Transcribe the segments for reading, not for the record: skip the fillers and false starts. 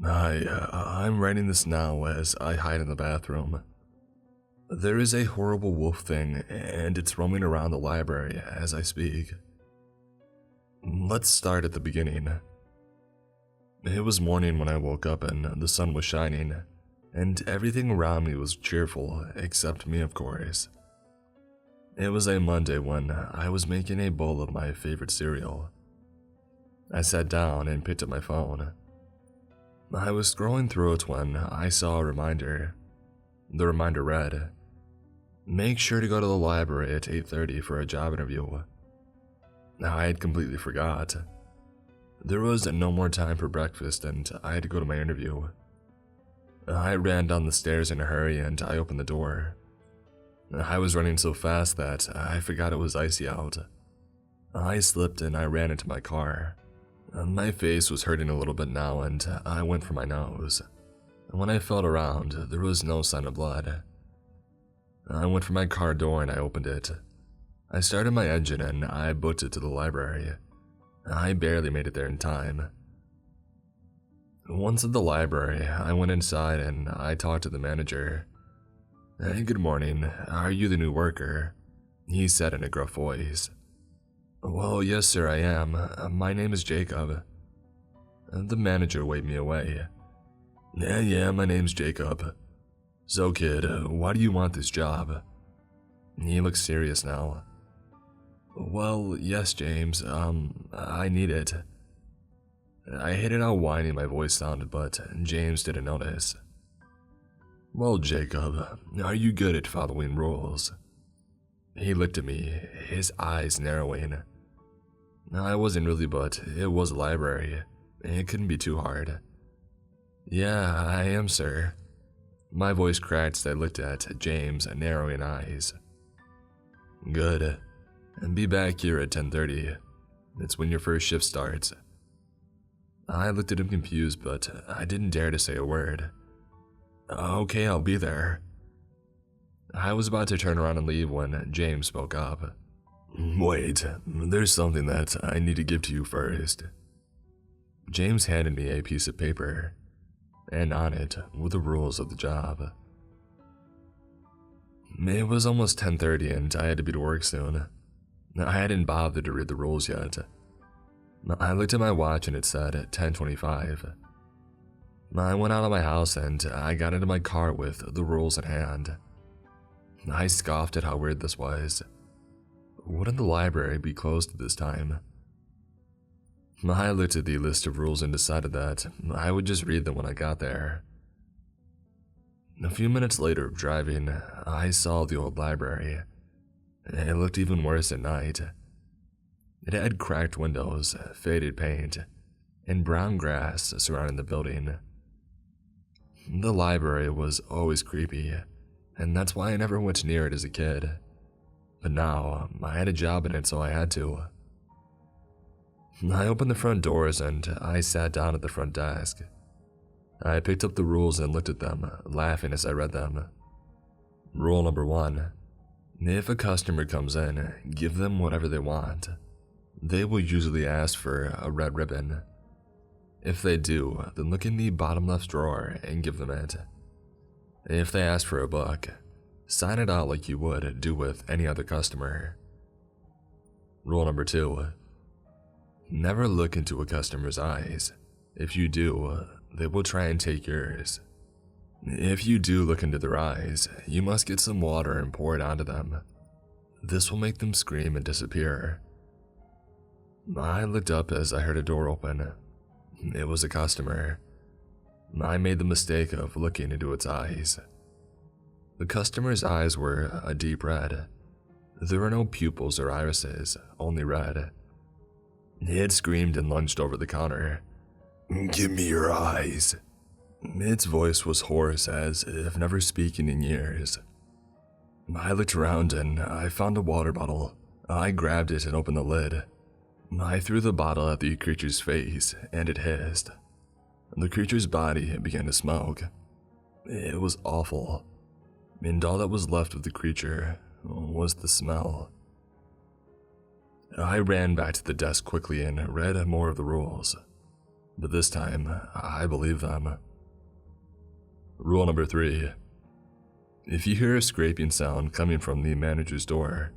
I'm writing this now as I hide in the bathroom. There is a horrible wolf thing, and it's roaming around the library as I speak. Let's start at the beginning. It was morning when I woke up and the sun was shining, and everything around me was cheerful, except me, of course. It was a Monday when I was making a bowl of my favorite cereal. I sat down and picked up my phone. I was scrolling through it when I saw a reminder. The reminder read, "Make sure to go to the library at 8:30 for a job interview." I had completely forgot. There was no more time for breakfast and I had to go to my interview. I ran down the stairs in a hurry and I opened the door. I was running so fast that I forgot it was icy out. I slipped and I ran into my car. My face was hurting a little bit now and I went for my nose. When I felt around, there was no sign of blood. I went for my car door and I opened it. I started my engine and I booked it to the library. I barely made it there in time. Once at the library, I went inside and I talked to the manager. "Hey, good morning. Are you the new worker?" he said in a gruff voice. "Well, yes sir, I am. My name is Jacob." The manager waved me away. Yeah, my name's Jacob. So kid, why do you want this job?" He looked serious now. "Well, yes, James, I need it." I hated how whiny my voice sounded, but James didn't notice. "Well, Jacob, are you good at following rules?" He looked at me, his eyes narrowing. I wasn't really, but it was a library. It couldn't be too hard. "Yeah, I am, sir." My voice cracked as I looked at James' narrowing eyes. "Good. And be back here at 10:30. It's when your first shift starts." I looked at him confused, but I didn't dare to say a word. "Okay, I'll be there." I was about to turn around and leave when James spoke up. "Wait, there's something that I need to give to you first." James handed me a piece of paper, and on it were the rules of the job. It was almost 10:30 and I had to be to work soon. I hadn't bothered to read the rules yet. I looked at my watch and it said 10:25. I went out of my house and I got into my car with the rules in hand. I scoffed at how weird this was. Wouldn't the library be closed at this time? I looked at the list of rules and decided that I would just read them when I got there. A few minutes later of driving, I saw the old library. It looked even worse at night. It had cracked windows, faded paint, and brown grass surrounding the building. The library was always creepy, and that's why I never went near it as a kid. But now, I had a job in it, so I had to. I opened the front doors and I sat down at the front desk. I picked up the rules and looked at them, laughing as I read them. Rule number 1. If a customer comes in, give them whatever they want. They will usually ask for a red ribbon. If they do, then look in the bottom left drawer and give them it. If they ask for a book, sign it out like you would do with any other customer. Rule number 2. Never look into a customer's eyes. If you do, they will try and take yours. If you do look into their eyes, you must get some water and pour it onto them. This will make them scream and disappear. I looked up as I heard a door open. It was a customer. I made the mistake of looking into its eyes. The customer's eyes were a deep red. There were no pupils or irises, only red. It screamed and lunged over the counter. "Give me your eyes." Its voice was hoarse, as if never speaking in years. I looked around and I found a water bottle. I grabbed it and opened the lid. I threw the bottle at the creature's face and it hissed. The creature's body began to smoke. It was awful, and all that was left of the creature was the smell. I ran back to the desk quickly and read more of the rules. but this time, I believe them. Rule number 3. If you hear a scraping sound coming from the manager's door,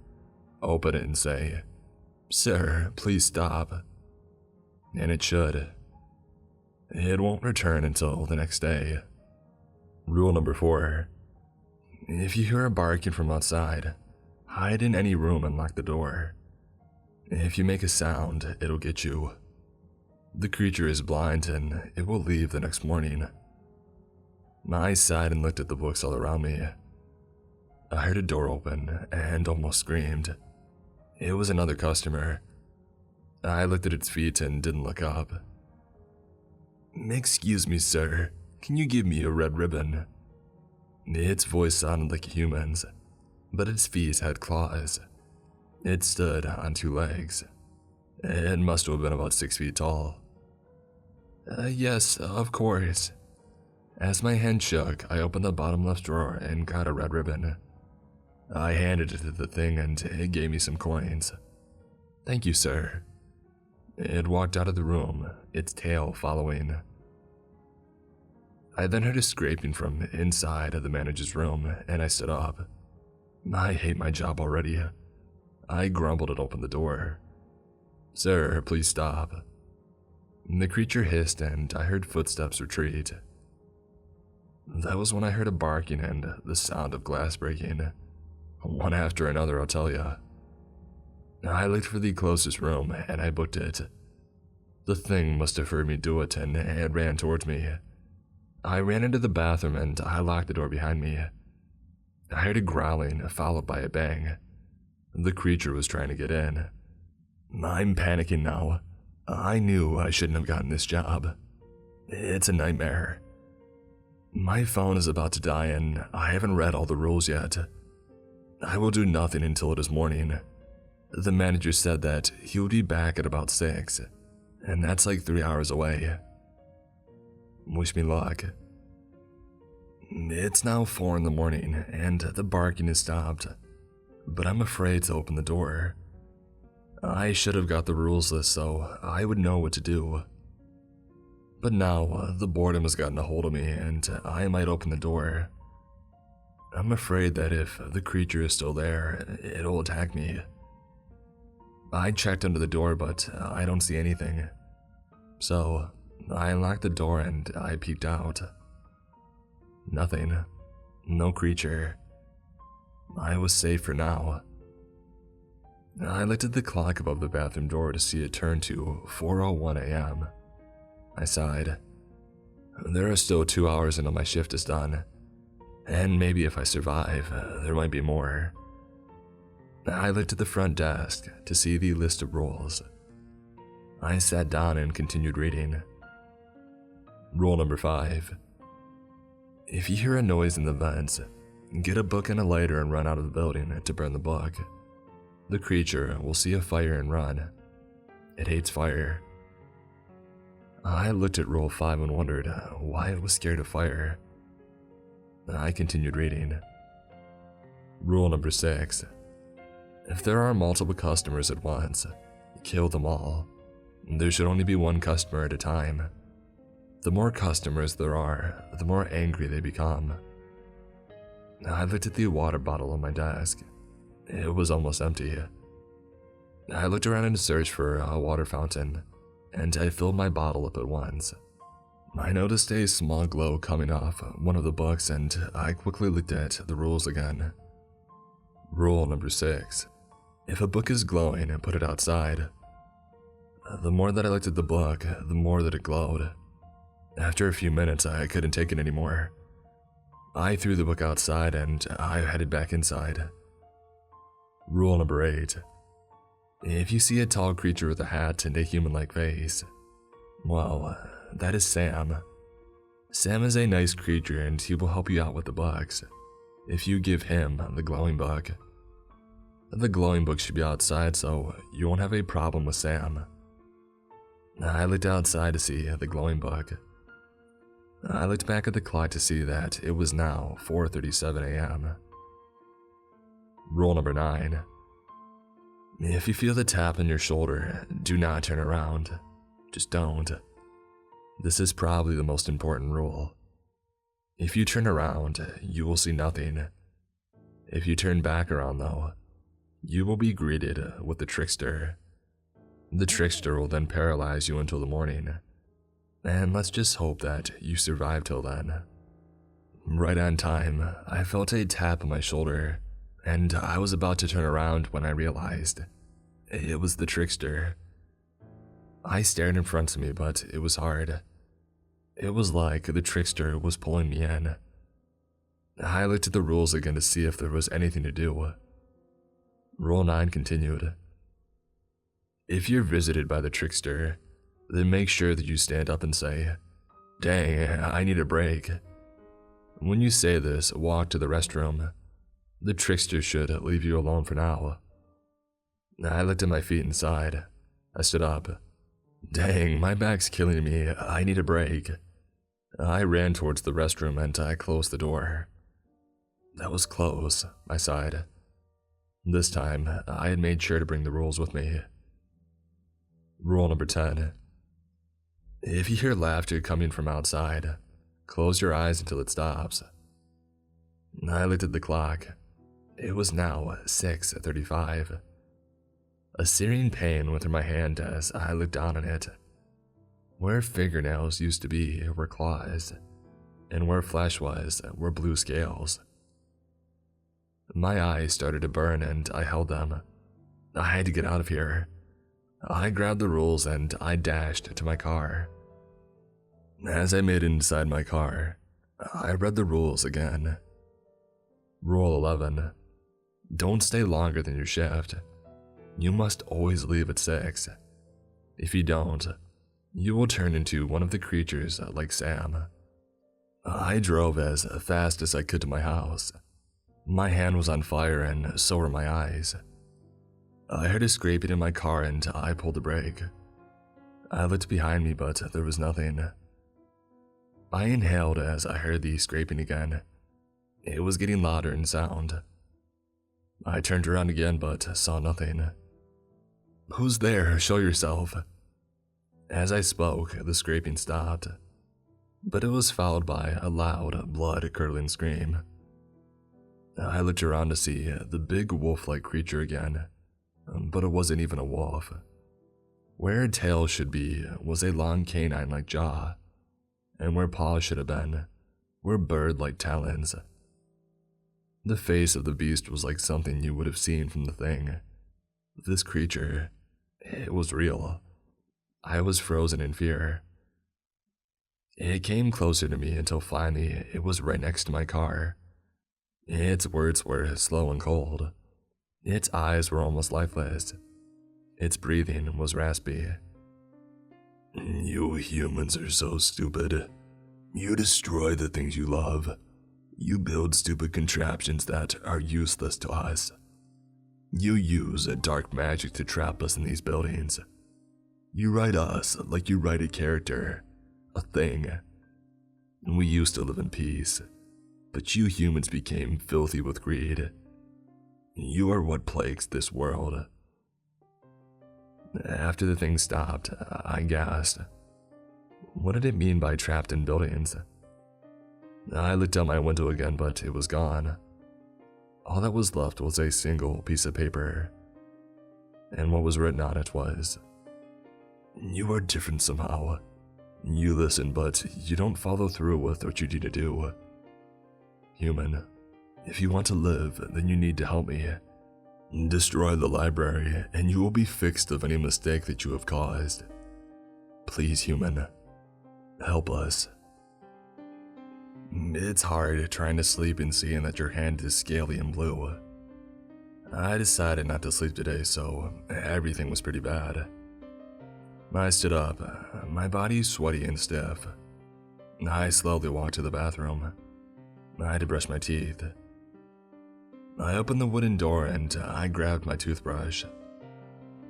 open it and say, "Sir, please stop." And it should. It won't return until the next day. Rule number 4. If you hear a barking from outside, hide in any room and lock the door. If you make a sound, it'll get you. The creature is blind and it will leave the next morning. I sighed and looked at the books all around me. I heard a door open and almost screamed. It was another customer. I looked at its feet and didn't look up. "Excuse me, sir. Can you give me a red ribbon?" Its voice sounded like a human's, but its feet had claws. It stood on 2 legs. It must have been about 6 feet tall. Yes, of course." As my hand shook, I opened the bottom left drawer and got a red ribbon. I handed it to the thing and it gave me some coins. "Thank you, sir." It walked out of the room, its tail following. I then heard a scraping from inside of the manager's room and I stood up. I hate my job already. I grumbled and opened the door. "Sir, please stop." The creature hissed and I heard footsteps retreat. That was when I heard a barking and the sound of glass breaking. One after another, I'll tell ya. I looked for the closest room and I booked it. The thing must have heard me do it and it ran towards me. I ran into the bathroom and I locked the door behind me. I heard a growling followed by a bang. The creature was trying to get in. I'm panicking now. I knew I shouldn't have gotten this job. It's a nightmare. My phone is about to die and I haven't read all the rules yet. I will do nothing until it is morning. The manager said that he would be back at about 6, and that's like 3 hours away. Wish me luck. It's now 4 in the morning and the barking has stopped, but I'm afraid to open the door. I should have got the rules list so I would know what to do. But now the boredom has gotten a hold of me and I might open the door. I'm afraid that if the creature is still there, it'll attack me. I checked under the door but I don't see anything. So I unlocked the door and I peeked out. Nothing. No creature. I was safe for now. I looked at the clock above the bathroom door to see it turn to 4:01 a.m. I sighed. There are still 2 hours until my shift is done, and maybe if I survive, there might be more. I looked at the front desk to see the list of rules. I sat down and continued reading. Rule number 5. If you hear a noise in the vents, get a book and a lighter and run out of the building to burn the book. The creature will see a fire and run. It hates fire. I looked at Rule 5 and wondered why it was scared of fire. I continued reading. Rule number 6. If there are multiple customers at once, kill them all. There should only be one customer at a time. The more customers there are, the more angry they become. I looked at the water bottle on my desk. It was almost empty. I looked around and searched for a water fountain, and I filled my bottle up at once. I noticed a small glow coming off one of the books and I quickly looked at the rules again. Rule number 6. If a book is glowing, put it outside. The more that I looked at the book, the more that it glowed. After a few minutes, I couldn't take it anymore. I threw the book outside and I headed back inside. Rule number 8. If you see a tall creature with a hat and a human-like face, well, that is Sam. Sam is a nice creature and he will help you out with the books, if you give him the glowing book. The glowing book should be outside so you won't have a problem with Sam. I looked outside to see the glowing book. I looked back at the clock to see that it was now 4:37 a.m. Rule number 9. If you feel the tap on your shoulder, do not turn around. Just don't. This is probably the most important rule. If you turn around, you will see nothing. If you turn back around though, you will be greeted with the trickster. The trickster will then paralyze you until the morning. And let's just hope that you survive till then. Right on time, I felt a tap on my shoulder, and I was about to turn around when I realized it was the trickster. I stared in front of me, but it was hard. It was like the trickster was pulling me in. I looked at the rules again to see if there was anything to do. Rule 9 continued. If you're visited by the trickster, then make sure that you stand up and say, "Dang, I need a break." When you say this, walk to the restroom. The trickster should leave you alone for now. I looked at my feet and sighed. I stood up. Dang, my back's killing me. I need a break. I ran towards the restroom and I closed the door. That was close, I sighed. This time, I had made sure to bring the rules with me. Rule number 10. If you hear laughter coming from outside, close your eyes until it stops. I looked at the clock. It was now 6:35. A searing pain went through my hand as I looked down on it. Where fingernails used to be were claws, and where flesh was were blue scales. My eyes started to burn and I held them. I had to get out of here. I grabbed the rules and I dashed to my car. As I made it inside my car, I read the rules again. Rule 11. Don't stay longer than your shift. You must always leave at 6. If you don't, you will turn into one of the creatures like Sam. I drove as fast as I could to my house. My hand was on fire and so were my eyes. I heard a scraping in my car and I pulled the brake. I looked behind me but there was nothing. I inhaled as I heard the scraping again. It was getting louder in sound. I turned around again but saw nothing. Who's there? Show yourself. As I spoke, the scraping stopped, but it was followed by a loud, blood-curdling scream. I looked around to see the big wolf-like creature again, but it wasn't even a wolf. Where a tail should be was a long canine-like jaw, and where paws should have been were bird-like talons. The face of the beast was like something you would have seen from The Thing. This creature, it was real. I was frozen in fear. It came closer to me until finally it was right next to my car. Its words were slow and cold. Its eyes were almost lifeless. Its breathing was raspy. You humans are so stupid. You destroy the things you love. You build stupid contraptions that are useless to us. You use dark magic to trap us in these buildings. You write us like you write a character, a thing. We used to live in peace, but you humans became filthy with greed. You are what plagues this world. After the thing stopped, I gasped. What did it mean by trapped in buildings? I looked out my window again, but it was gone. All that was left was a single piece of paper, and what was written on it was, "You are different somehow. You listen, but you don't follow through with what you need to do. Human, if you want to live, then you need to help me. Destroy the library, and you will be fixed of any mistake that you have caused. Please, human, help us." It's hard trying to sleep and seeing that your hand is scaly and blue. I decided not to sleep today, so everything was pretty bad. I stood up, my body sweaty and stiff. I slowly walked to the bathroom. I had to brush my teeth. I opened the wooden door and I grabbed my toothbrush.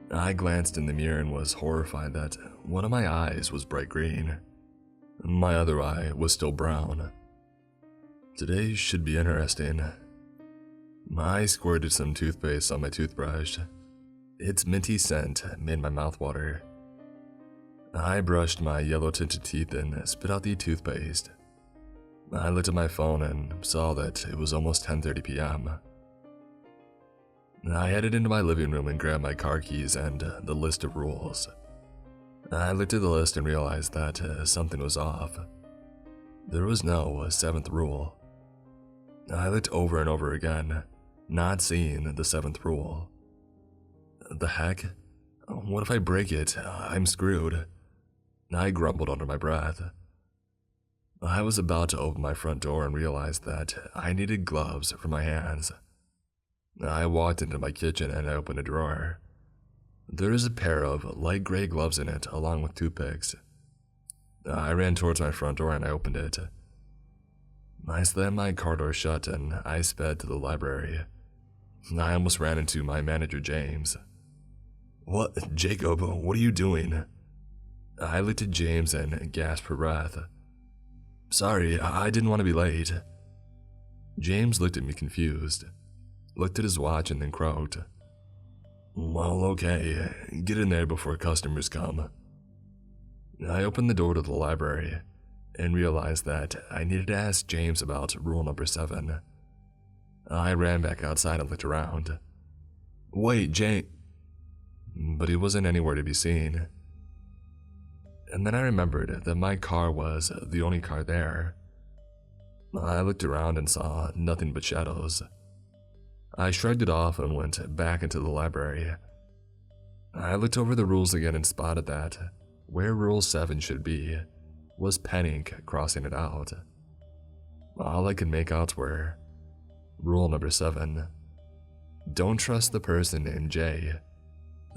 I glanced in the mirror and was horrified that one of my eyes was bright green. My other eye was still brown. Today should be interesting. I squirted some toothpaste on my toothbrush. Its minty scent made my mouth water. I brushed my yellow-tinted teeth and spit out the toothpaste. I looked at my phone and saw that it was almost 10:30 p.m. I headed into my living room and grabbed my car keys and the list of rules. I looked at the list and realized that something was off. There was no 7th rule. I looked over and over again, not seeing the 7th rule. The heck? What if I break it? I'm screwed. I grumbled under my breath. I was about to open my front door and realized that I needed gloves for my hands. I walked into my kitchen and I opened a drawer. There is a pair of light gray gloves in it, along with toothpicks. I ran towards my front door and I opened it. I slammed my car door shut and I sped to the library. I almost ran into my manager, James. "What, Jacob, what are you doing?" I looked at James and gasped for breath. "Sorry, I didn't want to be late." James looked at me confused, looked at his watch and then croaked. "Well, okay, get in there before customers come." I opened the door to the library and realized that I needed to ask James about rule number 7. I ran back outside and looked around. "Wait, James," but he wasn't anywhere to be seen. And then I remembered that my car was the only car there. I looked around and saw nothing but shadows. I shrugged it off and went back into the library. I looked over the rules again and spotted that where Rule 7 should be was pen ink crossing it out. All I could make out were Rule number 7. Don't trust the person named J.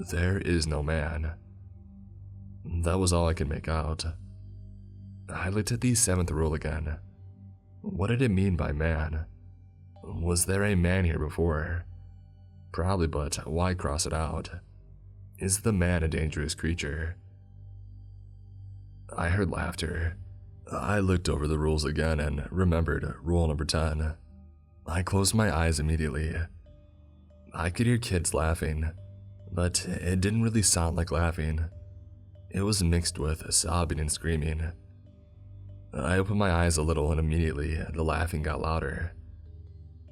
There is no man. That was all I could make out. I looked at the 7th rule again. What did it mean by man? Was there a man here before? Probably, but why cross it out? Is the man a dangerous creature? I heard laughter. I looked over the rules again and remembered rule number 10. I closed my eyes immediately. I could hear kids laughing, but it didn't really sound like laughing. It was mixed with sobbing and screaming. I opened my eyes a little and immediately the laughing got louder.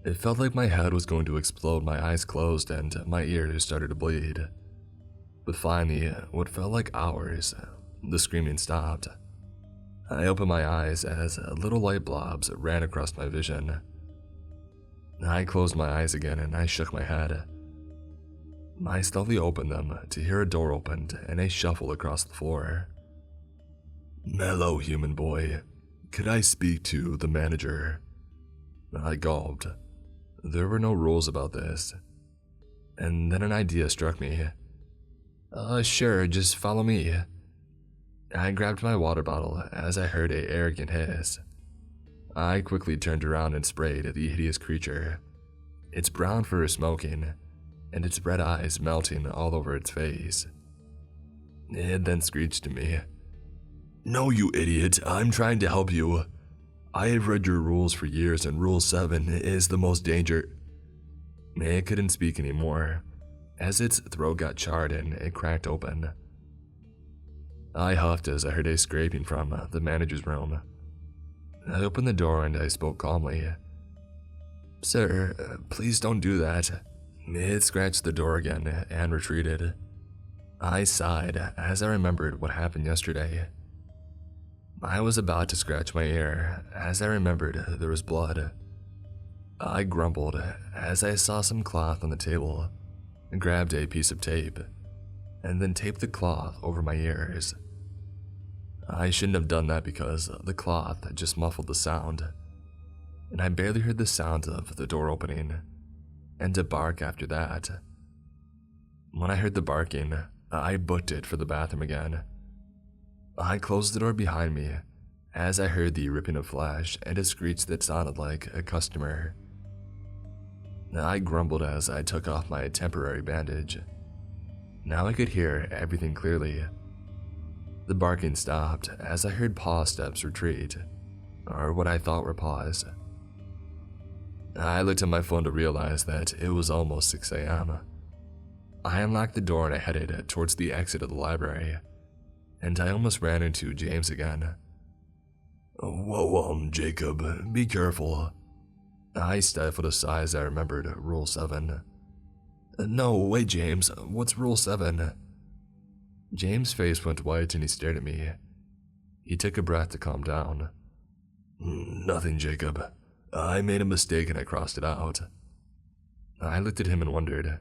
It felt like my head was going to explode. My eyes closed and my ears started to bleed. But finally, what felt like hours, the screaming stopped. I opened my eyes as little light blobs ran across my vision. I closed my eyes again and I shook my head. I slowly opened them to hear a door opened and a shuffle across the floor. "Hello, human boy. Could I speak to the manager?" I gulped. There were no rules about this. And then an idea struck me. Sure, just follow me." I grabbed my water bottle as I heard an arrogant hiss. I quickly turned around and sprayed at the hideous creature, its brown fur smoking, and its red eyes melting all over its face. It then screeched to me, "No, you idiot, I'm trying to help you. I have read your rules for years and Rule 7 is the most danger." It couldn't speak anymore, as its throat got charred and it cracked open. I huffed as I heard a scraping from the manager's room. I opened the door and I spoke calmly. "Sir, please don't do that." It scratched the door again and retreated. I sighed as I remembered what happened yesterday. I was about to scratch my ear as I remembered there was blood. I grumbled as I saw some cloth on the table, grabbed a piece of tape, and then taped the cloth over my ears. I shouldn't have done that because the cloth just muffled the sound, and I barely heard the sound of the door opening, and a bark after that. When I heard the barking, I booked it for the bathroom again. I closed the door behind me as I heard the ripping of flesh and a screech that sounded like a customer. I grumbled as I took off my temporary bandage. Now I could hear everything clearly. The barking stopped as I heard paw steps retreat, or what I thought were paws. I looked at my phone to realize that it was almost 6 a.m. I unlocked the door and I headed towards the exit of the library. and I almost ran into James again. Whoa, Jacob, be careful. I stifled a sigh as I remembered Rule 7. No, wait, James, what's Rule 7? James' face went white and he stared at me. He took a breath to calm down. Nothing, Jacob. I made a mistake and I crossed it out. I looked at him and wondered,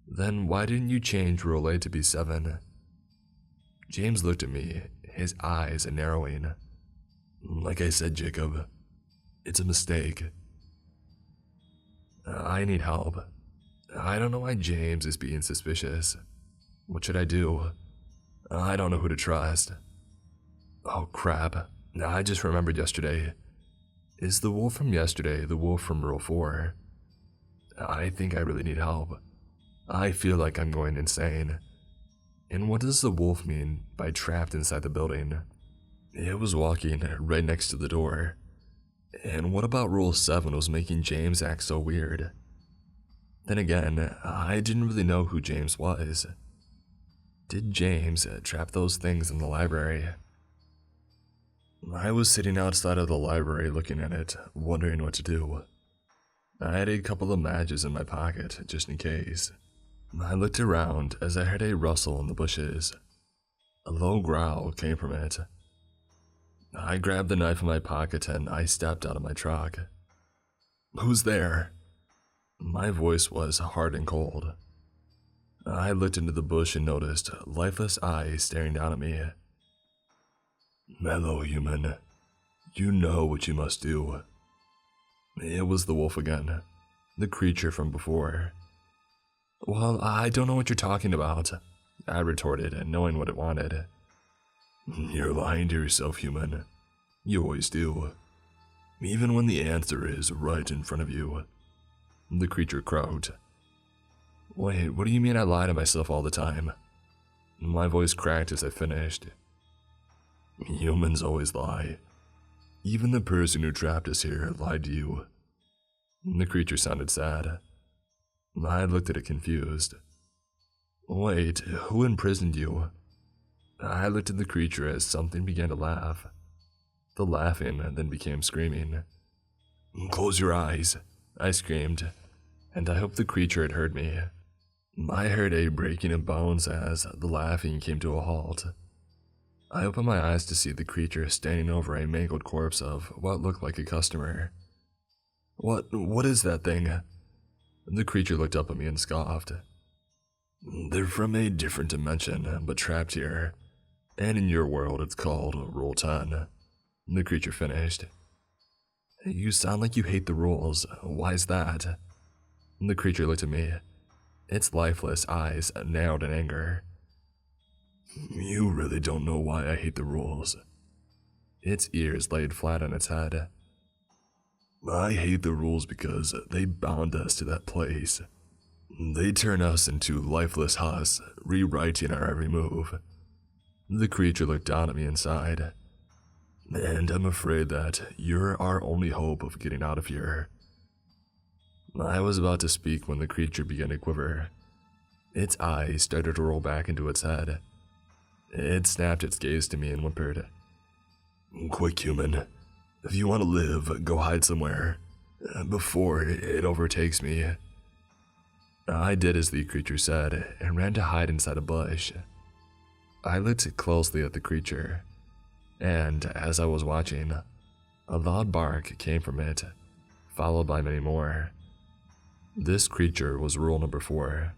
then why didn't you change Rule 8 to be 7? James looked at me, his eyes narrowing. Like I said, Jacob, it's a mistake. I need help. I don't know why James is being suspicious. What should I do? I don't know who to trust. Oh crap, I just remembered yesterday. Is the wolf from yesterday the wolf from Rule 4? I think I really need help. I feel like I'm going insane. And what does the wolf mean by trapped inside the building? It was walking right next to the door. And what about Rule 7 was making James act so weird? Then again, I didn't really know who James was. Did James trap those things in the library? I was sitting outside of the library looking at it, wondering what to do. I had a couple of matches in my pocket, just in case. I looked around as I heard a rustle in the bushes. A low growl came from it. I grabbed the knife in my pocket and I stepped out of my truck. Who's there? My voice was hard and cold. I looked into the bush and noticed lifeless eyes staring down at me. Hello, human. You know what you must do. It was the wolf again, the creature from before. Well, I don't know what you're talking about, I retorted, knowing what it wanted. You're lying to yourself, human. You always do. Even when the answer is right in front of you. The creature croaked. Wait, what do you mean I lie to myself all the time? My voice cracked as I finished. Humans always lie. Even the person who trapped us here lied to you. The creature sounded sad. I looked at it confused. Wait, who imprisoned you? I looked at the creature as something began to laugh. The laughing then became screaming. Close your eyes, I screamed, and I hoped the creature had heard me. I heard a breaking of bones as the laughing came to a halt. I opened my eyes to see the creature standing over a mangled corpse of what looked like a customer. What is that thing? The creature looked up at me and scoffed. They're from a different dimension, but trapped here. And in your world, it's called Rule 10. The creature finished. You sound like you hate the rules. Why's that? The creature looked at me, its lifeless eyes narrowed in anger. You really don't know why I hate the rules. Its ears laid flat on its head. I hate the rules because they bound us to that place. They turn us into lifeless husks, rewriting our every move. The creature looked down at me and sighed. And I'm afraid that you're our only hope of getting out of here. I was about to speak when the creature began to quiver. Its eyes started to roll back into its head. It snapped its gaze to me and whimpered. Quick, human. If you want to live, go hide somewhere. Before it overtakes me. I did as the creature said and ran to hide inside a bush. I looked closely at the creature, and as I was watching, a loud bark came from it, followed by many more. This creature was rule number 4.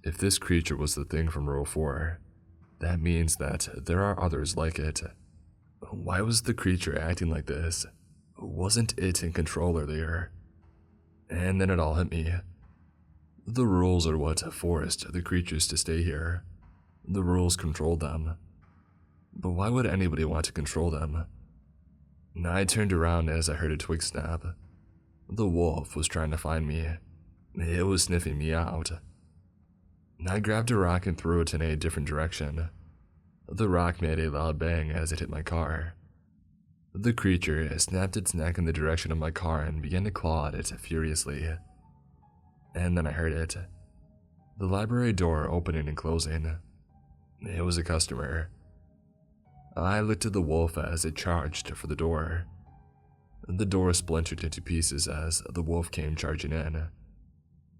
If this creature was the thing from Rule 4, that means that there are others like it. Why was the creature acting like this? Wasn't it in control earlier? And then it all hit me. The rules are what forced the creatures to stay here. The rules controlled them. But why would anybody want to control them? I turned around as I heard a twig snap. The wolf was trying to find me. It was sniffing me out. I grabbed a rock and threw it in a different direction. The rock made a loud bang as it hit my car. The creature snapped its neck in the direction of my car and began to claw at it furiously. And then I heard it. The library door opening and closing. It was a customer. I looked at the wolf as it charged for the door. The door splintered into pieces as the wolf came charging in.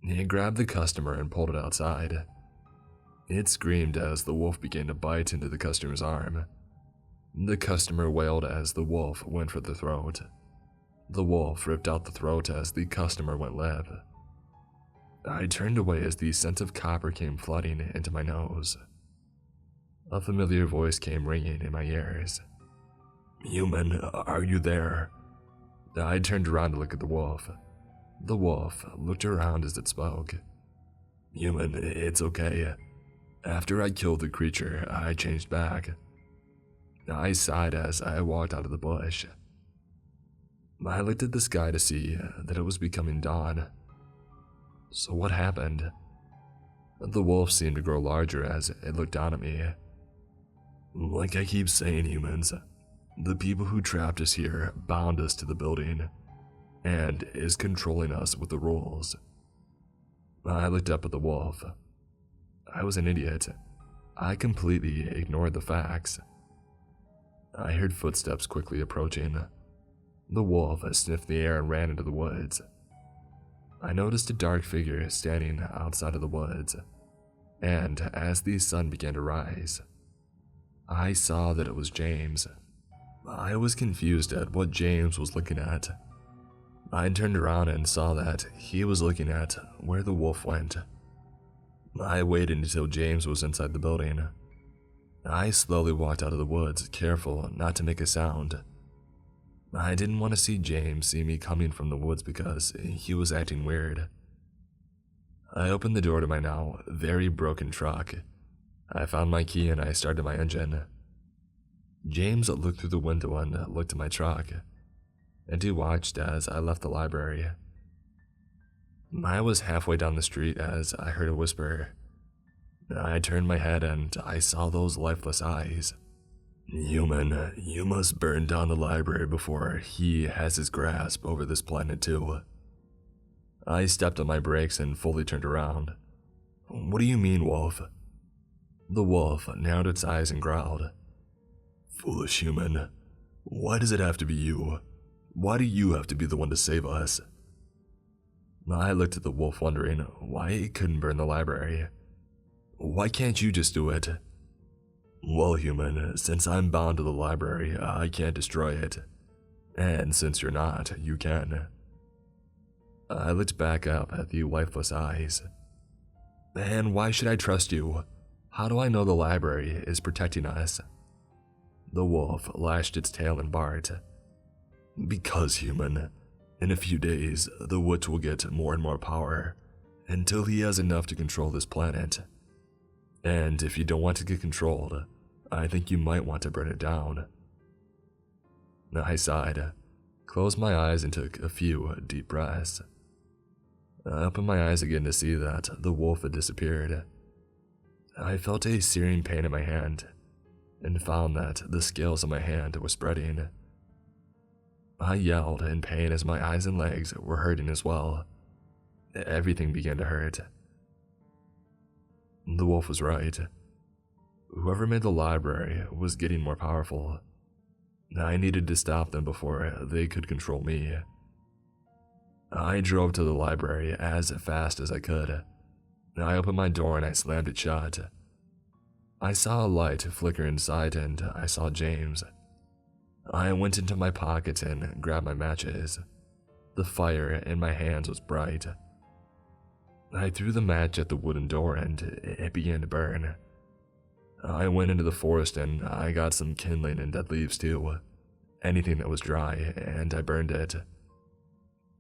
He grabbed the customer and pulled it outside. It screamed as the wolf began to bite into the customer's arm. The customer wailed as the wolf went for the throat. The wolf ripped out the throat as the customer went limp. I turned away as the scent of copper came flooding into my nose. A familiar voice came ringing in my ears. "Human, are you there?" I turned around to look at the wolf. The wolf looked around as it spoke. "Human, it's okay. After I killed the creature, I changed back." I sighed as I walked out of the bush. I looked at the sky to see that it was becoming dawn. So what happened? The wolf seemed to grow larger as it looked down at me. "Like I keep saying, humans, the people who trapped us here bound us to the building and is controlling us with the rules." I looked up at the wolf. I was an idiot. I completely ignored the facts. I heard footsteps quickly approaching. The wolf sniffed the air and ran into the woods. I noticed a dark figure standing outside of the woods, and as the sun began to rise, I saw that it was James. I was confused at what James was looking at. I turned around and saw that he was looking at where the wolf went. I waited until James was inside the building. I slowly walked out of the woods, careful not to make a sound. I didn't want to see James see me coming from the woods because he was acting weird. I opened the door to my now very broken truck. I found my key and I started my engine. James looked through the window and looked at my truck, and he watched as I left the library. I was halfway down the street as I heard a whisper. I turned my head and I saw those lifeless eyes. "Human, you must burn down the library before he has his grasp over this planet too." I stepped on my brakes and fully turned around. "What do you mean, wolf?" The wolf narrowed its eyes and growled. "Foolish human, why does it have to be you? Why do you have to be the one to save us?" I looked at the wolf wondering why it couldn't burn the library. "Why can't you just do it?" "Well, human, since I'm bound to the library, I can't destroy it. And since you're not, you can." I looked back up at the lifeless eyes. "And why should I trust you? How do I know the library is protecting us?" The wolf lashed its tail and barked. "Because, human, in a few days, the witch will get more and more power, until he has enough to control this planet. And if you don't want to get controlled, I think you might want to burn it down." I sighed, closed my eyes and took a few deep breaths. I opened my eyes again to see that the wolf had disappeared. I felt a searing pain in my hand, and found that the scales on my hand were spreading. I yelled in pain as my eyes and legs were hurting as well. Everything began to hurt. The wolf was right. Whoever made the library was getting more powerful. I needed to stop them before they could control me. I drove to the library as fast as I could. I opened my door and I slammed it shut. I saw a light flicker inside and I saw James. I went into my pocket and grabbed my matches. The fire in my hands was bright. I threw the match at the wooden door and it began to burn. I went into the forest and I got some kindling and dead leaves too. Anything that was dry, and I burned it.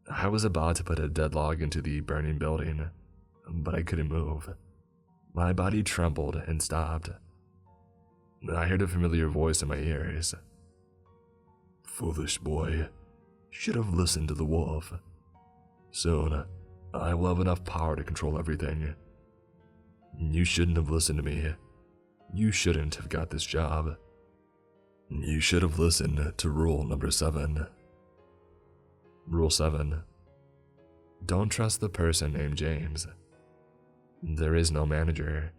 I was about to put a dead log into the burning building, but I couldn't move. My body trembled and stopped. I heard a familiar voice in my ears. "Foolish boy, should have listened to the wolf. Soon, I will have enough power to control everything. You shouldn't have listened to me. You shouldn't have got this job. You should have listened to rule number 7. Rule 7. Don't trust the person named James. There is no manager.